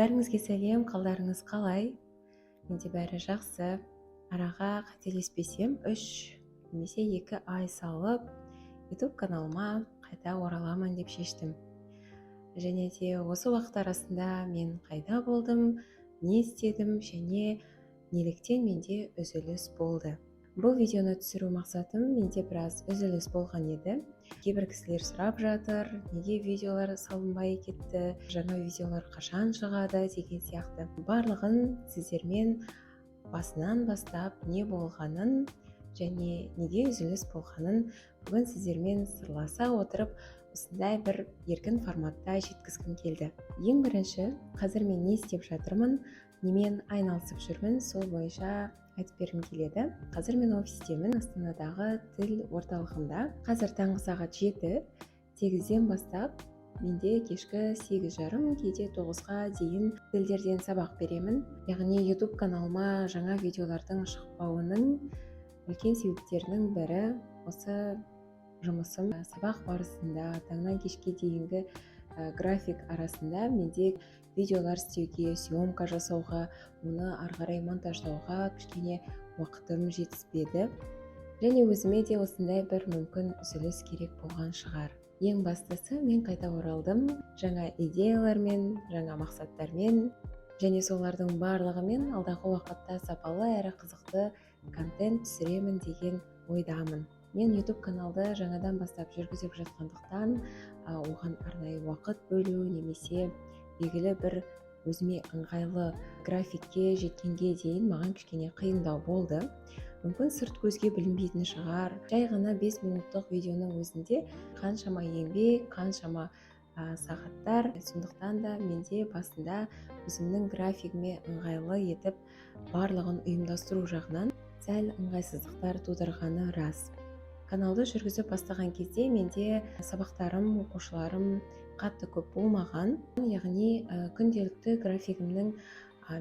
Бәріңізге сәлем, қалдарыңыз қалай? Менде бәрі жақсы. Араға қателеспесем 3 немесе 2 ай салып, YouTube каналыма қайта ораламын деп шештім. Және де осы уақыт арасында мен қайда болдым, не істедім және неліктен менде үзіліс болды. Бұл видеоны түсіру мақсатым менде біраз үзіліс болған еді. Кейбір кісілер сұрап жатыр, неге видеолар салынбай кетті, жаңа видеолар қашан шығады деген сияқты. Барлығын сіздермен басынан бастап не болғанын және неге үзіліс болғанын бүгін сіздермен сырласа отырып осындай бір еркін форматта жеткізгім келді. Ең бірінші, қазір мен не істеп жатырмын, немен айналысып жүрмін, сол бойынша айтып бергім келеді. Қазір мен офистемін, Астанадағы тіл орталығында. Қазір таңғы сағат 7, 8-ден бастап менде кешкі 8:30, кейде 9-ға дейін тілдерден сабақ беремін. Яғни YouTube каналыма жаңа видеолардың шықпауының үлкен себептерінің бірі осы жұмысым. Сабақ барысында таңнан кешке дейінгі график арасында менде видеолар істеуге, съемка жасауға, оны ары қарай монтаждауға кішкене уақытым жетіспеді. Және өзіме де осындай бір мүмкін үзіліс керек болған шығар. Ең бастысы, мен қайта оралдым жаңа идеялармен, жаңа мақсаттармен, және солардың барлығымен алдағы уақытта сапалы әрі қызықты контент түсіремін деген ойдамын. Мен YouTube каналды жаңадан бастап жүргізіп жатқандықтан, оған арнайы уақыт бөлу немесе белгілі бір өзіме ыңғайлы графикке жеткенге дейін маған кішкене қиындау болды. Мүмкін сырт көзге білінбейтін шығар. Жай ғана 5 минуттық видеоның өзінде қаншама еңбек, қаншама сағаттар. Сондықтан да менде басында өзімнің графигіме ыңғайлы етіп барлығын ұйымдастыру жағынан сәл ыңғайсыздықтар тудырғаны рас. Каналды жүргізіп бастаған кезде менде сабақтарым, оқушыларым қатты көп болмаған. Яғни күнделікті графигімнің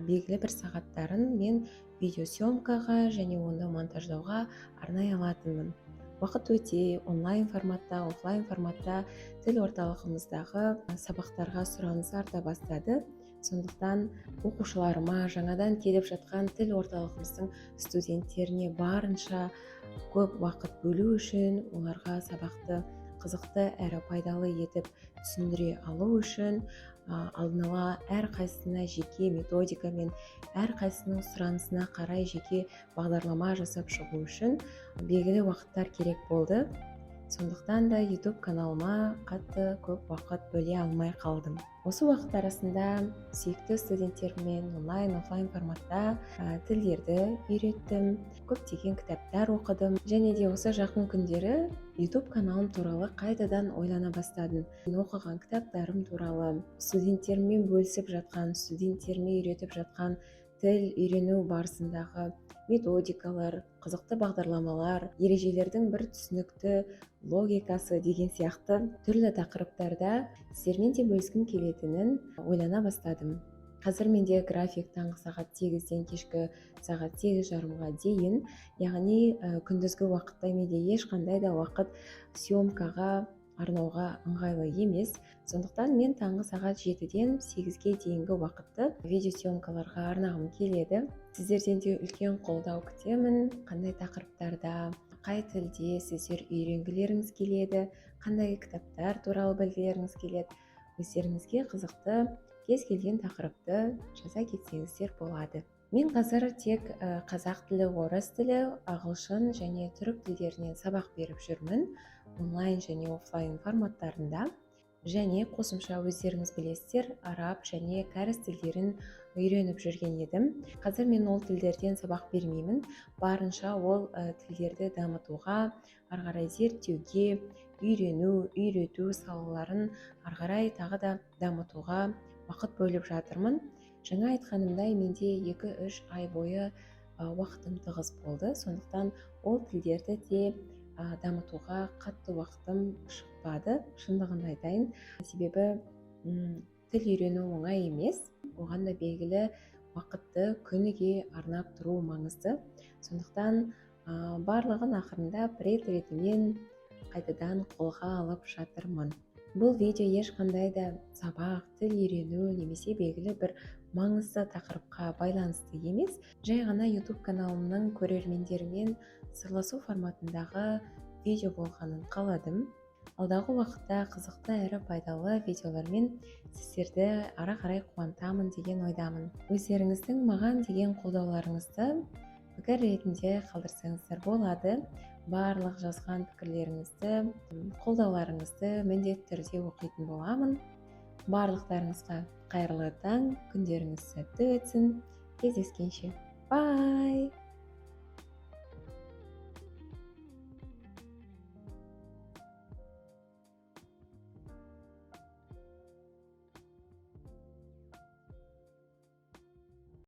белгілі бір сағаттарын мен видеосъемкаға және оны монтаждауға арнай алатынмын. Уақыт өте онлайн форматта, офлайн форматта тіл орталығымыздағы сабақтарға сұраныс арта бастады. Сондықтан оқушыларыма, жаңадан келіп жатқан тіл орталығымыздың студенттеріне барынша көп уақыт бөлу үшін, оларға сабақты қызықты әрі пайдалы етіп түсіндіре алу үшін, алдын ала әрқайсысына жеке методика мен әрқайсысының сұранысына қарай жеке бағдарлама жасап шығу үшін белгілі уақыттар керек болды. Сондықтан да YouTube каналыма қатты көп уақыт бөле алмай қалдым. Осы уақыт арасында сүйікті студенттермен онлайн, офлайн форматта тілдерді үйреттім, көптеген кітаптар оқыдым. Және де осы жақын күндері YouTube каналым туралы қайтадан ойлана бастадым. Оқыған кітаптарым туралы, студенттермен бөлісіп жатқан, студенттеріме үйретіп жатқан тіл үйрену барысындағы методикалар, қызықты бағдарламалар, ережелердің бір түсінікті логикасы деген сияқты түрлі тақырыптарда сіздермен де бөліскім келетінін ойлана бастадым. Қазір менде график таңғы сағат 8-ден кешкі сағат 8:30-ға дейін, яғни күндізгі уақытта менде ешқандай да уақыт съемкаға арнауға ыңғайлы емес. Сондықтан мен таңғы сағат 7-ден 8-ге дейінгі уақытты видеосъемкаларға арнағым келеді. Сіздерден де үлкен қолдау күтемін. Қандай тақырыптарда, қай тілде сіздер үйренгілеріңіз келеді, қандай кітаптар туралы білгілеріңіз келеді, өздеріңізге қызықты кез келген тақырыпты жаза кетсеңіздер болады. Мен қазір тек қазақ тілі, орыс тілі, ағылшын және түрік тілдерінен сабақ беріп жүрмін, онлайн және офлайн форматтарында. Және қосымша өздеріңіз білесіздер, араб және кәріс тілдерін үйреніп жүрген едім. Қазір мен ол тілдерден сабақ бермеймін. Барынша ол тілдерді дамытуға, ары қарай зерттеуге, үйрету салаларын ары қарай тағы да дамытуға уақыт бөліп жатырмын. Жаңа айтқанымдай, менде 2-3 ай бойы уақытым тығыз болды. Сондықтан ол тілдерді де дамытуға қатты уақытым шықпады, шындығын айтайын. Себебі тіл үйрену оңай емес. Оған да белгілі уақытты күніге арнап тұру маңызды. Сондықтан барлығын ақырында рет-ретімен қайтадан қолға алып жатырмын. Бұл видео ешқандай да сабақ, тіл үйрену немесе белгілі бір маңызды тақырыпқа байланысты емес, жай ғана YouTube каналымның көрермендерімен сырласу форматындағы видео болғанын қаладым. Алдағы уақытта қызықты әрі пайдалы видеолармен сіздерді ары қарай қуантамын деген ойдамын. Өздеріңіздің маған деген қолдауларыңызды пікір ретінде қалдырсаңыздар болады. Барлық жазған пікірлеріңізді, қолдауларыңызды міндетті түрде оқитын боламын. Барлықтарыңызға қайырлы таң, күндеріңіз сәтті өтсін. Кездескенше. Бай!